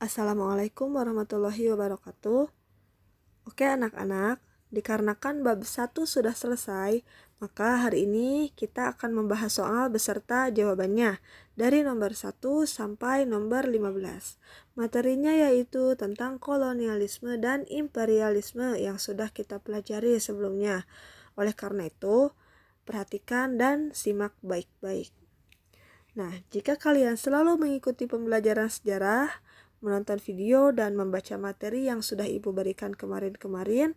Assalamualaikum warahmatullahi wabarakatuh. Oke anak-anak, dikarenakan bab 1 sudah selesai, maka hari ini kita akan membahas soal beserta jawabannya dari nomor 1 sampai nomor 15. Materinya yaitu tentang kolonialisme dan imperialisme yang sudah kita pelajari sebelumnya. Oleh karena itu, perhatikan dan simak baik-baik. Nah, jika kalian selalu mengikuti pembelajaran sejarah, menonton video dan membaca materi yang sudah ibu berikan kemarin-kemarin,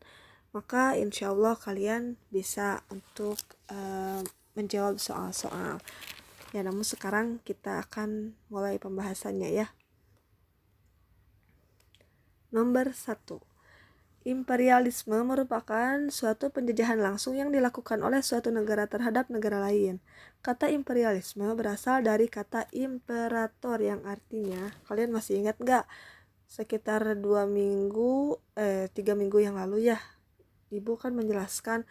maka insya Allah kalian bisa untuk menjawab soal-soal. Ya, namun sekarang kita akan mulai pembahasannya ya. Nomor 1. Imperialisme merupakan suatu penjajahan langsung yang dilakukan oleh suatu negara terhadap negara lain. Kata imperialisme berasal dari kata imperator yang artinya, kalian masih ingat gak? Sekitar 3 minggu yang lalu ya, ibu kan menjelaskan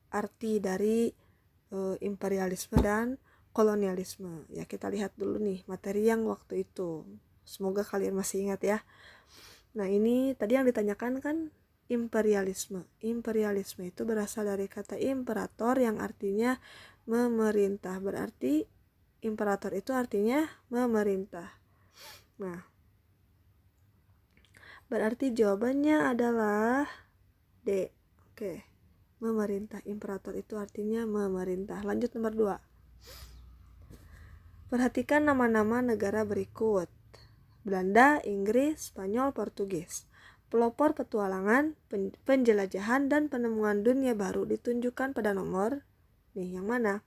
arti dari imperialisme dan kolonialisme. Ya, kita lihat dulu nih materi yang waktu itu. Semoga kalian masih ingat ya. Nah, ini tadi yang ditanyakan kan imperialisme. Imperialisme itu berasal dari kata imperator yang artinya memerintah. Berarti imperator itu artinya memerintah. Nah, berarti jawabannya adalah D. Oke. Memerintah. Imperator itu artinya memerintah. Lanjut nomor 2. Perhatikan nama-nama negara berikut. Belanda, Inggris, Spanyol, Portugis. Pelopor petualangan, penjelajahan, dan penemuan dunia baru ditunjukkan pada nomor yang mana?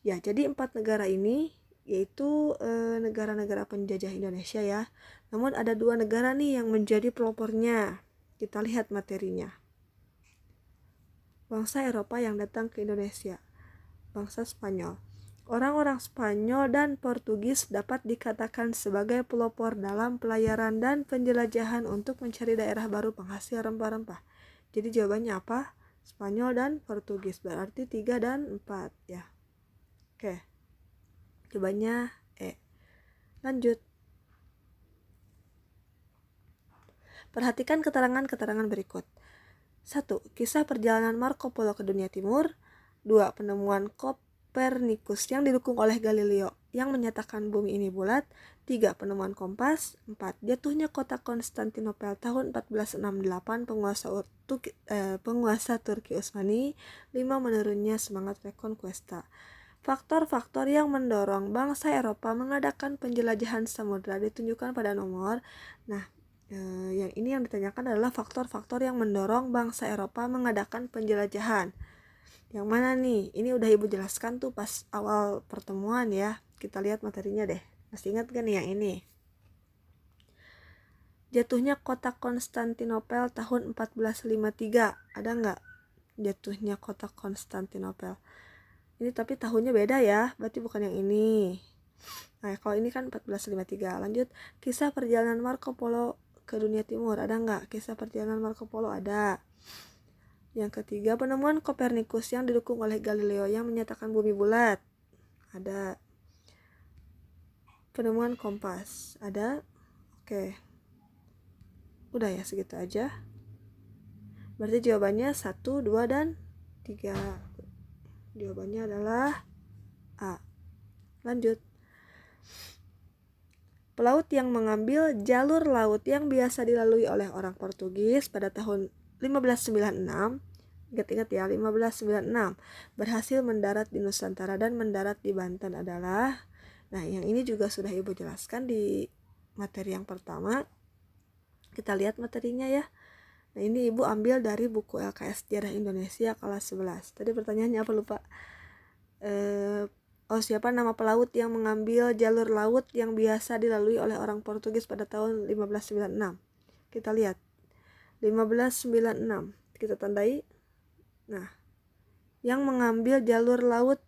Ya, jadi 4 negara ini yaitu negara-negara penjajah Indonesia ya. Namun ada 2 negara nih yang menjadi pelopornya. Kita lihat materinya. Bangsa Eropa yang datang ke Indonesia. Bangsa Spanyol. Orang-orang Spanyol dan Portugis dapat dikatakan sebagai pelopor dalam pelayaran dan penjelajahan untuk mencari daerah baru penghasil rempah-rempah. Jadi jawabannya apa? Spanyol dan Portugis, berarti 3 dan 4 ya. Oke. Jawabannya E. Lanjut. Perhatikan keterangan-keterangan berikut. 1. Kisah perjalanan Marco Polo ke dunia timur. 2. Penemuan Kopernikus yang didukung oleh Galileo yang menyatakan bumi ini bulat. 3. Penemuan kompas. 4. Jatuhnya kota Konstantinopel tahun 1468 penguasa Turki Utsmani. 5. Menurunnya semangat Reconquista. Faktor-faktor yang mendorong bangsa Eropa mengadakan penjelajahan samudra ditunjukkan pada nomor. Nah, yang ini yang ditanyakan adalah faktor-faktor yang mendorong bangsa Eropa mengadakan penjelajahan. Yang mana nih? Ini udah ibu jelaskan tuh pas awal pertemuan ya. Kita lihat materinya deh. Masih ingat kan yang ini? Jatuhnya kota Konstantinopel tahun 1453. Ada nggak jatuhnya kota Konstantinopel? Ini tapi tahunnya beda ya. Berarti bukan yang ini. Nah, kalau ini kan 1453. Lanjut, kisah perjalanan Marco Polo ke dunia timur. Ada nggak? Kisah perjalanan Marco Polo ada. Yang ketiga, penemuan Kopernikus yang didukung oleh Galileo yang menyatakan bumi bulat. Ada. Penemuan kompas. Ada. Oke. Udah ya, segitu aja. Berarti jawabannya 1, 2, dan 3. Jawabannya adalah A. Lanjut. Pelaut yang mengambil jalur laut yang biasa dilalui oleh orang Portugis pada tahun 1596, ingat-ingat ya, 1596, berhasil mendarat di Nusantara dan mendarat di Banten adalah, nah yang ini juga sudah ibu jelaskan di materi yang pertama. Kita lihat materinya ya. Nah, ini ibu ambil dari buku LKS Sejarah Indonesia kelas 11. Tadi pertanyaannya apa lupa? Siapa nama pelaut yang mengambil jalur laut yang biasa dilalui oleh orang Portugis pada tahun 1596? Kita lihat. 1596. Kita tandai. Nah, yang mengambil jalur laut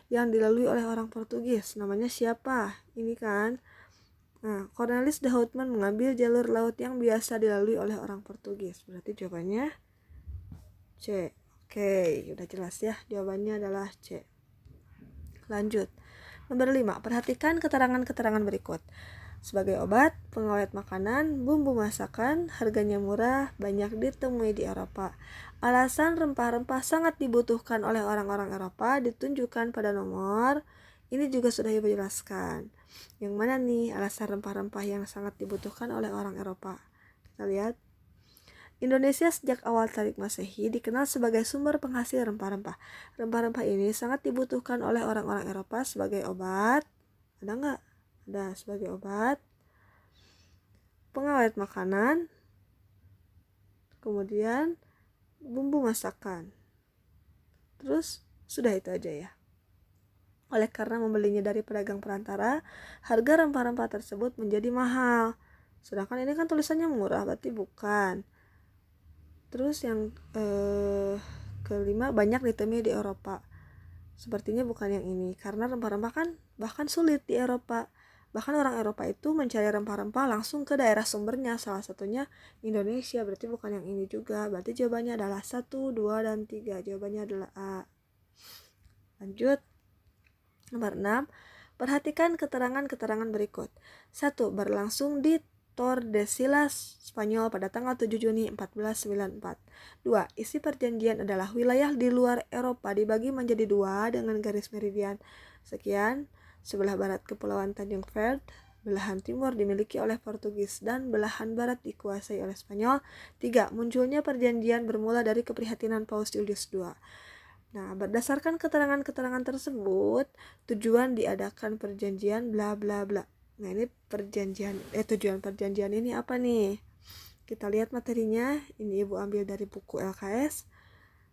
yang dilalui oleh orang Portugis, namanya siapa? Ini kan. Nah, Cornelis de Houtman mengambil jalur laut yang biasa dilalui oleh orang Portugis. Berarti jawabannya C. Oke, udah jelas ya. Jawabannya adalah C. Lanjut. Nomor 5. Perhatikan keterangan-keterangan berikut. Sebagai obat, pengawet makanan, bumbu masakan, harganya murah, banyak ditemui di Eropa. Alasan rempah-rempah sangat dibutuhkan oleh orang-orang Eropa ditunjukkan pada nomor. Ini juga sudah Ibu jelaskan. Yang mana nih alasan rempah-rempah yang sangat dibutuhkan oleh orang Eropa? Kita lihat. Indonesia sejak awal tarik Masehi dikenal sebagai sumber penghasil rempah-rempah. Rempah-rempah ini sangat dibutuhkan oleh orang-orang Eropa sebagai obat. Ada nggak? Ada sebagai obat, pengawet makanan, kemudian bumbu masakan. Terus sudah itu aja ya. Oleh karena membelinya dari pedagang perantara, harga rempah-rempah tersebut menjadi mahal. Sedangkan ini kan tulisannya murah, berarti bukan. Terus yang kelima, banyak ditemui di Eropa. Sepertinya bukan yang ini, karena rempah-rempah kan bahkan sulit di Eropa. Bahkan orang Eropa itu mencari rempah-rempah langsung ke daerah sumbernya, salah satunya Indonesia, berarti bukan yang ini juga. Berarti jawabannya adalah 1, 2, dan 3. Jawabannya adalah A. Lanjut. Nomor 6. Perhatikan keterangan-keterangan berikut. 1. Berlangsung di Tordesillas, Spanyol pada tanggal 7 Juni 1494. 2. Isi perjanjian adalah wilayah di luar Eropa dibagi menjadi 2 dengan garis meridian. Sekian. Sebelah barat Kepulauan Tanjung Verd, belahan timur dimiliki oleh Portugis dan belahan barat dikuasai oleh Spanyol. 3. Munculnya perjanjian bermula dari keprihatinan Paus Julius II. Nah, berdasarkan keterangan-keterangan tersebut, tujuan diadakan perjanjian bla bla bla. Nah, ini tujuan perjanjian ini apa nih? Kita lihat materinya. Ini Ibu ambil dari buku LKS.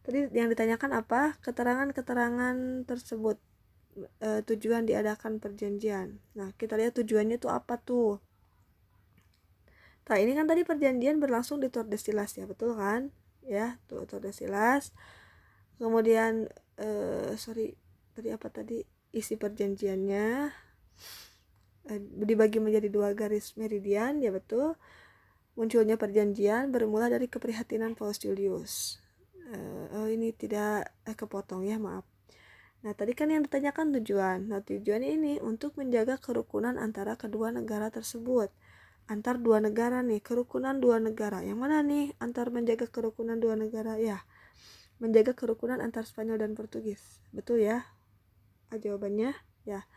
Tadi yang ditanyakan apa? Keterangan-keterangan tersebut. Tujuan diadakan perjanjian. Nah, kita lihat tujuannya itu apa tuh. Nah, ini kan tadi perjanjian berlangsung di Tordesillas ya, betul kan? Ya, tuh Tordesillas. Kemudian tadi apa tadi? Isi perjanjiannya dibagi menjadi 2 garis meridian, ya betul. Munculnya perjanjian bermula dari keprihatinan Paus Julius. Ini tidak kepotong ya, maaf. Nah, tadi kan yang ditanyakan tujuan. Nah, tujuannya ini untuk menjaga kerukunan antara kedua negara tersebut. Antar dua negara nih, kerukunan dua negara. Yang mana nih antar menjaga kerukunan dua negara? Ya, menjaga kerukunan antar Spanyol dan Portugis. Betul ya? Jawabannya ya.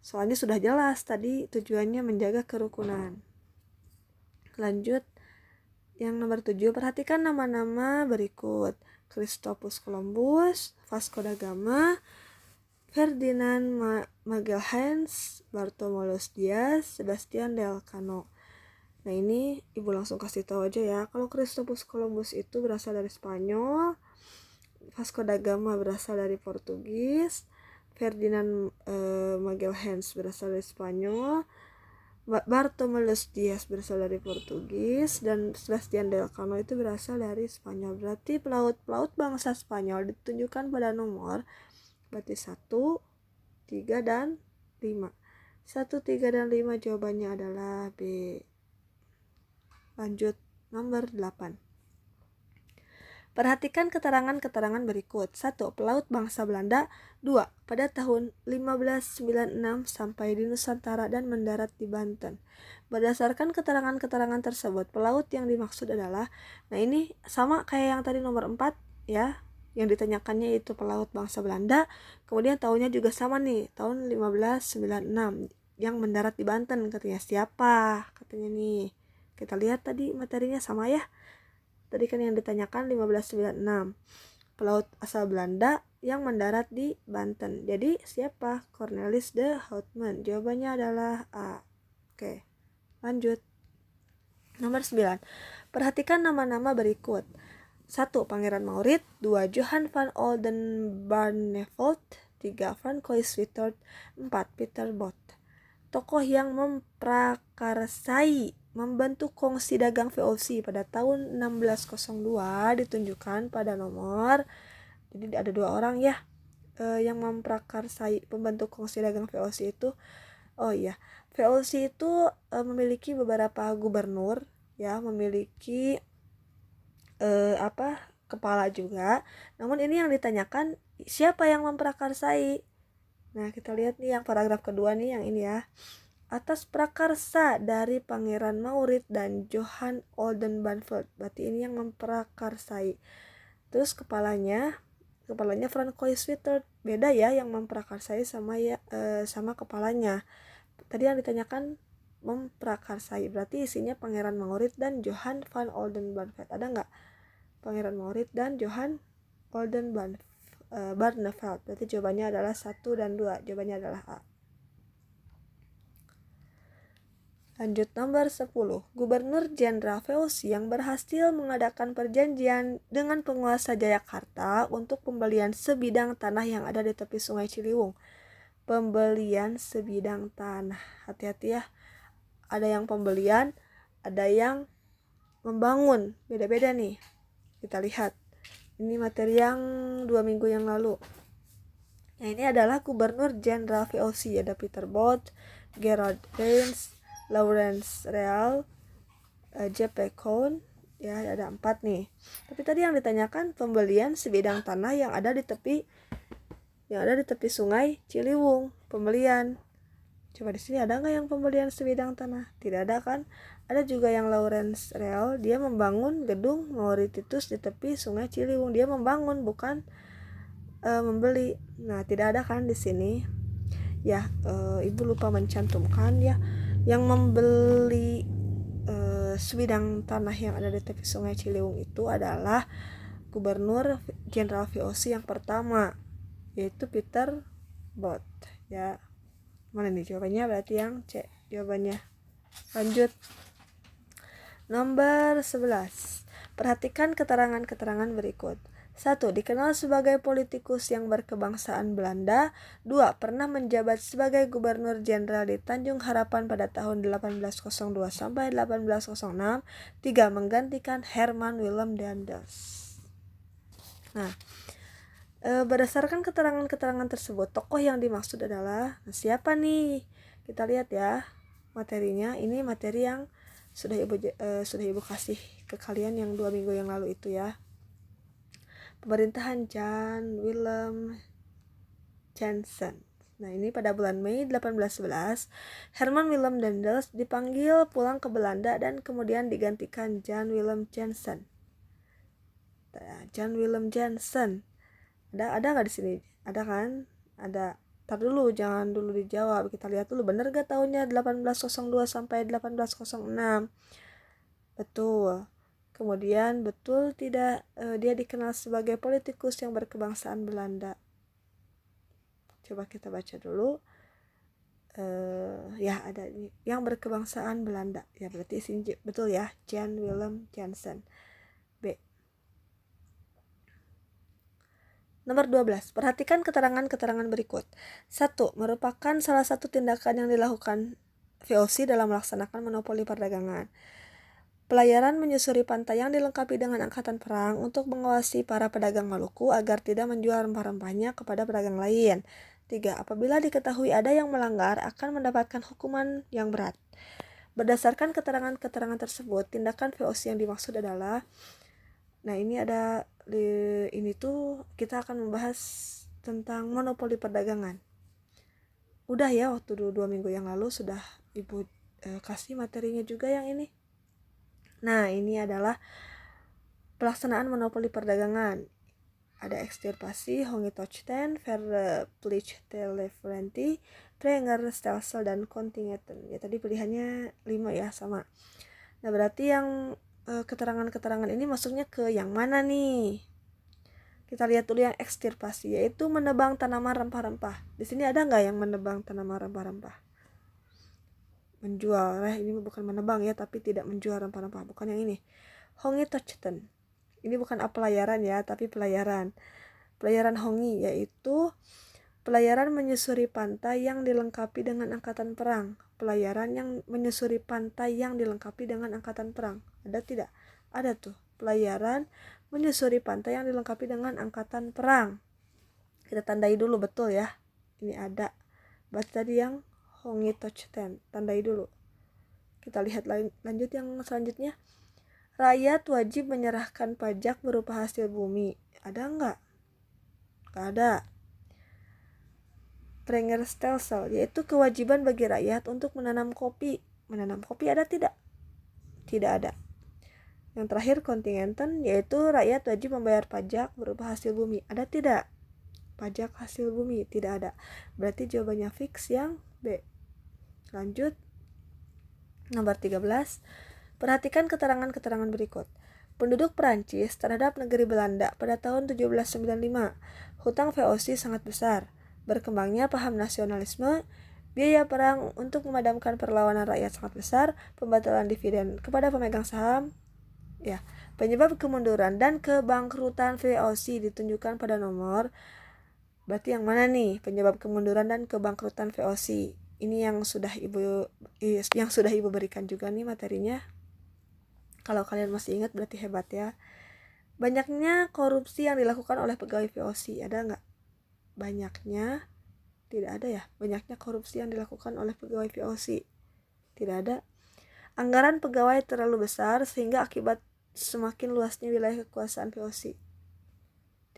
Soalnya sudah jelas tadi tujuannya menjaga kerukunan. Lanjut. Yang nomor 7, perhatikan nama-nama berikut. Christopus Columbus, Vasco da Gama, Ferdinand Magelhaens, Bartolomé Dias, Sebastian del Cano. Nah, ini Ibu langsung kasih tahu aja ya. Kalau Christopus Columbus itu berasal dari Spanyol, Vasco da Gama berasal dari Portugis, Ferdinand Magelhaens berasal dari Spanyol, Bartolomé Dias berasal dari Portugis, dan Sebastian del Cano itu berasal dari Spanyol. Berarti pelaut bangsa Spanyol ditunjukkan pada nomor, berarti 1, 3, dan 5. 1, 3, dan 5 jawabannya adalah B. Lanjut nomor 8. Perhatikan keterangan-keterangan berikut. 1. Pelaut bangsa Belanda. 2. Pada tahun 1596 sampai di Nusantara dan mendarat di Banten. Berdasarkan keterangan-keterangan tersebut, pelaut yang dimaksud adalah, nah ini sama kayak yang tadi nomor 4 ya, yang ditanyakannya itu pelaut bangsa Belanda. Kemudian tahunnya juga sama nih, tahun 1596 yang mendarat di Banten. Katanya siapa? Katanya nih. Kita lihat tadi materinya sama ya. Tadi kan yang ditanyakan 1596, pelaut asal Belanda yang mendarat di Banten. Jadi siapa? Cornelis de Houtman. Jawabannya adalah A. Oke, lanjut. Nomor 9. Perhatikan nama-nama berikut. 1. Pangeran Maurits. 2. Johan van Oldenbarneveldt. 3. Francois Wittert. 4. Peter Both. Tokoh yang membentuk kongsi dagang VOC pada tahun 1602 ditunjukkan pada nomor. Jadi ada 2 orang ya yang memprakarsai pembentuk kongsi dagang VOC itu. Oh iya, VOC itu memiliki beberapa gubernur ya, memiliki kepala juga. Namun ini yang ditanyakan siapa yang memprakarsai. Nah, kita lihat nih yang paragraf kedua nih yang ini ya. atas prakarsa dari Pangeran Maurits dan Johan Oldenbarneveldt. Berarti ini yang memprakarsai. Terus kepalanya Francois Wittert. Beda ya yang memprakarsai sama kepalanya. Tadi yang ditanyakan memprakarsai, berarti isinya Pangeran Maurits dan Johan van Oldenbarneveldt. Ada nggak? Pangeran Maurits dan Johan Oldenbarneveldt. Berarti jawabannya adalah 1 dan 2. Jawabannya adalah A. Lanjut nomor 10. Gubernur Jenderal VOC yang berhasil mengadakan perjanjian dengan penguasa Jayakarta untuk pembelian sebidang tanah yang ada di tepi Sungai Ciliwung. Pembelian sebidang tanah. Hati-hati ya. Ada yang pembelian, ada yang membangun. Beda-beda nih. Kita lihat. Ini materi yang 2 minggu yang lalu. Nah, ini adalah Gubernur Jenderal VOC. Ada Peter Both, Gerard Reyns, Lawrence Real, J.P. Cohn, ya ada 4 nih. Tapi tadi yang ditanyakan pembelian sebidang tanah yang ada di tepi Sungai Ciliwung, pembelian. Coba di sini ada nggak yang pembelian sebidang tanah? Tidak ada kan? Ada juga yang Lawrence Real, dia membangun gedung Mauritius di tepi Sungai Ciliwung. Dia membangun, bukan membeli. Nah, tidak ada kan di sini? Ya, Ibu lupa mencantumkan ya. Yang membeli sebidang tanah yang ada di tepi Sungai Ciliwung itu adalah Gubernur Jenderal VOC yang pertama, yaitu Peter Both. Ya, mana nih jawabannya? Berarti yang C jawabannya. Lanjut nomor 11. Perhatikan keterangan-keterangan berikut. 1. Dikenal sebagai politikus yang berkebangsaan Belanda. 2. Pernah menjabat sebagai Gubernur Jenderal di Tanjung Harapan pada tahun 1802 sampai 1806. 3. Menggantikan Herman Willem Daendels. Nah, berdasarkan keterangan-keterangan tersebut, tokoh yang dimaksud adalah siapa nih? Kita lihat ya materinya. Ini materi yang sudah ibu kasih ke kalian yang 2 minggu yang lalu itu ya. Pemerintahan Jan Willem Jansen. Nah, ini pada bulan Mei 1811, Herman Willem Daendels dipanggil pulang ke Belanda dan kemudian digantikan Jan Willem Jansen. Jan Willem Jansen. Ada nggak di sini? Ada kan? Ada. Tar dulu, jangan dulu dijawab. Kita lihat dulu, benar gak tahunnya 1802 sampai 1806? Betul. Kemudian betul tidak dia dikenal sebagai politikus yang berkebangsaan Belanda. Coba kita baca dulu. Ya ada ini yang berkebangsaan Belanda. Ya berarti sini betul ya, Jan Willem Jansen. B. Nomor 12. Perhatikan keterangan-keterangan berikut. 1. Merupakan salah satu tindakan yang dilakukan VOC dalam melaksanakan monopoli perdagangan. Pelayaran menyusuri pantai yang dilengkapi dengan angkatan perang untuk mengawasi para pedagang Maluku agar tidak menjual rempah-rempahnya kepada pedagang lain. 3. Apabila diketahui ada yang melanggar akan mendapatkan hukuman yang berat. Berdasarkan keterangan-keterangan tersebut, tindakan VOC yang dimaksud adalah, nah ini ada ini tuh kita akan membahas tentang monopoli perdagangan. Udah ya, waktu 2 minggu yang lalu sudah ibu kasih materinya juga yang ini. Nah, ini adalah pelaksanaan monopoli perdagangan. Ada ekstirpasi, Hongi-Tochten, Verplichteleverenti, Trenger, Stelsel, dan Kontingenten. Ya, tadi pilihannya 5 ya, sama. Nah, berarti yang keterangan-keterangan ini masuknya ke yang mana nih? Kita lihat dulu yang ekstirpasi, yaitu menebang tanaman rempah-rempah. Di sini ada nggak yang menebang tanaman rempah-rempah? Menjual, ini bukan menebang ya, tapi tidak menjual rempah-rempah, bukan yang ini. Hongi-Tochten, ini bukan pelayaran ya, tapi pelayaran Hongi, yaitu pelayaran menyusuri pantai yang dilengkapi dengan angkatan perang. Pelayaran yang menyusuri pantai yang dilengkapi dengan angkatan perang. Ada tidak? Ada tuh, pelayaran menyusuri pantai yang dilengkapi dengan angkatan perang. Kita tandai dulu betul ya. Ini ada. Berarti tadi yang Hongi-Tochten, tandai dulu. Kita lihat lanjut yang selanjutnya. Rakyat wajib menyerahkan pajak berupa hasil bumi. Ada enggak? Enggak ada. Prengerstelsel, yaitu kewajiban bagi rakyat untuk menanam kopi. Menanam kopi ada tidak? Tidak ada. Yang terakhir kontingenten, yaitu rakyat wajib membayar pajak berupa hasil bumi. Ada tidak? Pajak hasil bumi tidak ada. Berarti jawabannya fix yang B. Lanjut. Nomor 13. Perhatikan keterangan-keterangan berikut. Penduduk Perancis terhadap negeri Belanda pada tahun 1795. Hutang VOC sangat besar. Berkembangnya paham nasionalisme, biaya perang untuk memadamkan perlawanan rakyat sangat besar, pembatalan dividen kepada pemegang saham. Ya, penyebab kemunduran dan kebangkrutan VOC ditunjukkan pada nomor. Berarti yang mana nih penyebab kemunduran dan kebangkrutan VOC? Ini yang sudah ibu berikan juga nih materinya. Kalau kalian masih ingat berarti hebat ya. Banyaknya korupsi yang dilakukan oleh pegawai VOC, ada nggak? Banyaknya, tidak ada ya. Banyaknya korupsi yang dilakukan oleh pegawai VOC, tidak ada. Anggaran pegawai terlalu besar sehingga akibat semakin luasnya wilayah kekuasaan VOC,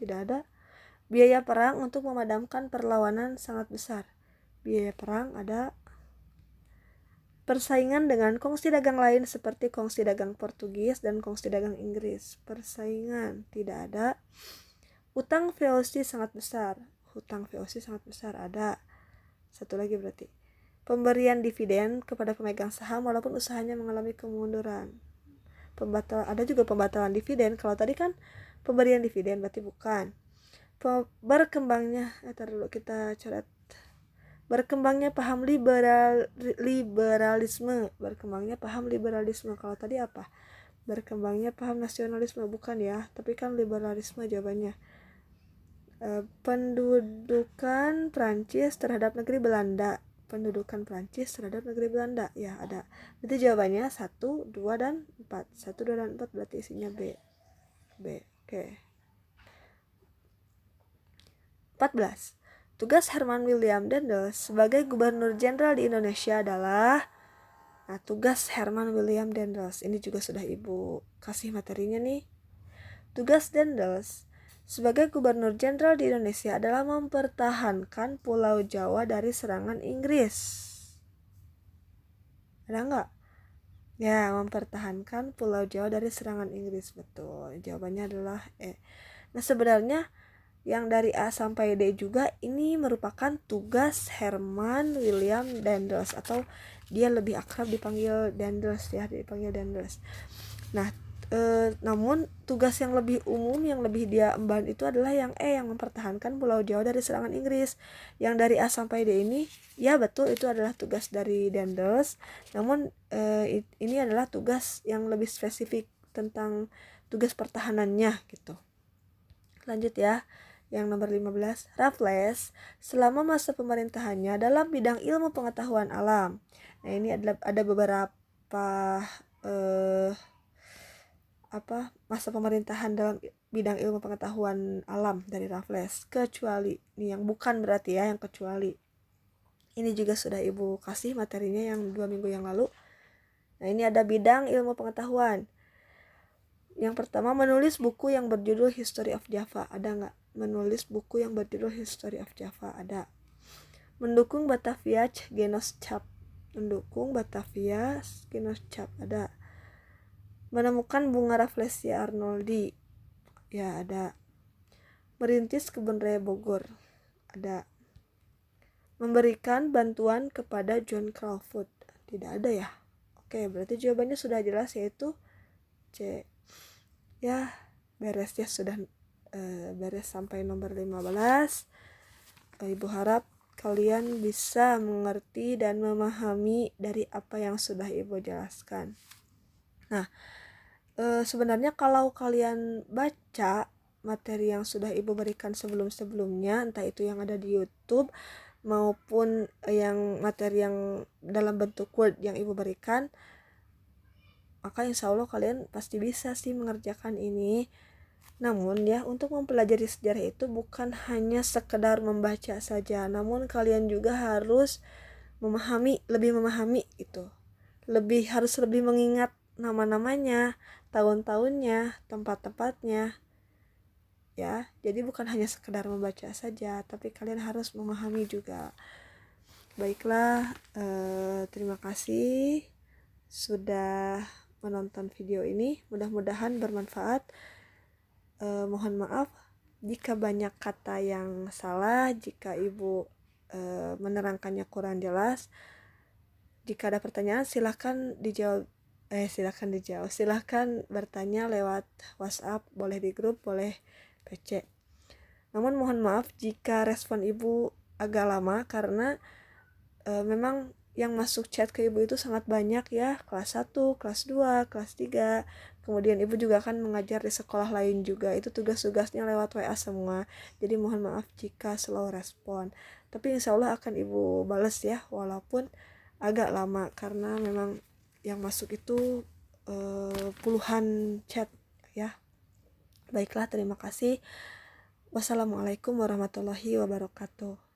tidak ada. Biaya perang untuk memadamkan perlawanan sangat besar, biaya perang ada. Persaingan dengan kongsi dagang lain seperti kongsi dagang Portugis dan kongsi dagang Inggris, persaingan tidak ada. Utang VOC sangat besar, hutang VOC sangat besar ada. Satu lagi berarti pemberian dividen kepada pemegang saham walaupun usahanya mengalami kemunduran. Ada juga pembatalan dividen. Kalau tadi kan pemberian dividen berarti bukan. Berkembangnya kita coret. Berkembangnya paham liberalisme. Berkembangnya paham liberalisme. Kalau tadi apa? Berkembangnya paham nasionalisme, bukan ya, tapi kan liberalisme jawabannya. Pendudukan Prancis terhadap negeri Belanda. Pendudukan Prancis terhadap negeri Belanda, ya ada. Berarti jawabannya 1, 2, dan 4. 1, 2, dan 4 berarti isinya B. Oke. 14. Tugas Herman William Daendels sebagai Gubernur Jenderal di Indonesia adalah, tugas Herman William Daendels ini juga sudah ibu kasih materinya nih. Tugas Daendels sebagai Gubernur Jenderal di Indonesia adalah mempertahankan Pulau Jawa dari serangan Inggris. Ada nggak? Ya, mempertahankan Pulau Jawa dari serangan Inggris, betul. Jawabannya adalah E. Nah, sebenarnya yang dari A sampai D juga ini merupakan tugas Herman William Daendels, atau dia lebih akrab dipanggil Daendels ya, dipanggil Daendels. Nah, namun tugas yang lebih umum, yang lebih dia emban itu adalah yang E, yang mempertahankan Pulau Jawa dari serangan Inggris. Yang dari A sampai D ini, ya betul itu adalah tugas dari Daendels. Namun ini adalah tugas yang lebih spesifik tentang tugas pertahanannya gitu. Lanjut ya. Yang nomor 15, Raffles selama masa pemerintahannya dalam bidang ilmu pengetahuan alam. Nah, ini ada beberapa masa pemerintahan dalam bidang ilmu pengetahuan alam dari Raffles, kecuali ini yang bukan berarti ya, yang kecuali. Ini juga sudah ibu kasih materinya yang 2 minggu yang lalu. Nah, ini ada bidang ilmu pengetahuan. Yang pertama, menulis buku yang berjudul History of Java. Ada nggak? Menulis buku yang berjudul History of Java, ada. Mendukung Batavia Genootschap. Mendukung Batavia Genootschap, ada. Menemukan bunga Rafflesia arnoldi, ya ada. Merintis kebun raya Bogor, ada. Memberikan bantuan kepada John Crawford, tidak ada ya. Oke, berarti jawabannya sudah jelas, yaitu C. Ya, beres ya, sudah beres sampai nomor 15. Ibu harap kalian bisa mengerti dan memahami dari apa yang sudah ibu jelaskan. Nah, sebenarnya kalau kalian baca materi yang sudah ibu berikan sebelum-sebelumnya, entah itu yang ada di YouTube maupun yang materi yang dalam bentuk Word yang ibu berikan, maka insya Allah kalian pasti bisa sih mengerjakan ini. Namun ya, untuk mempelajari sejarah itu bukan hanya sekedar membaca saja, namun kalian juga harus lebih memahami itu. Harus lebih mengingat nama-namanya, tahun-tahunnya, tempat-tempatnya. ya. Jadi bukan hanya sekedar membaca saja, tapi kalian harus memahami juga. Baiklah, terima kasih sudah menonton video ini. Mudah-mudahan bermanfaat. Mohon maaf jika banyak kata yang salah, jika ibu menerangkannya kurang jelas. Jika ada pertanyaan silahkan dijawab. Silahkan bertanya lewat WhatsApp, boleh di grup, boleh PC. Namun mohon maaf jika respon ibu agak lama karena memang yang masuk chat ke ibu itu sangat banyak ya, kelas 1, kelas 2, kelas 3. Kemudian ibu juga akan mengajar di sekolah lain juga, itu tugas-tugasnya lewat WA semua. Jadi mohon maaf jika slow respon. Tapi insya Allah akan ibu balas ya, walaupun agak lama karena memang yang masuk itu puluhan chat ya. Baiklah, terima kasih. Wassalamualaikum warahmatullahi wabarakatuh.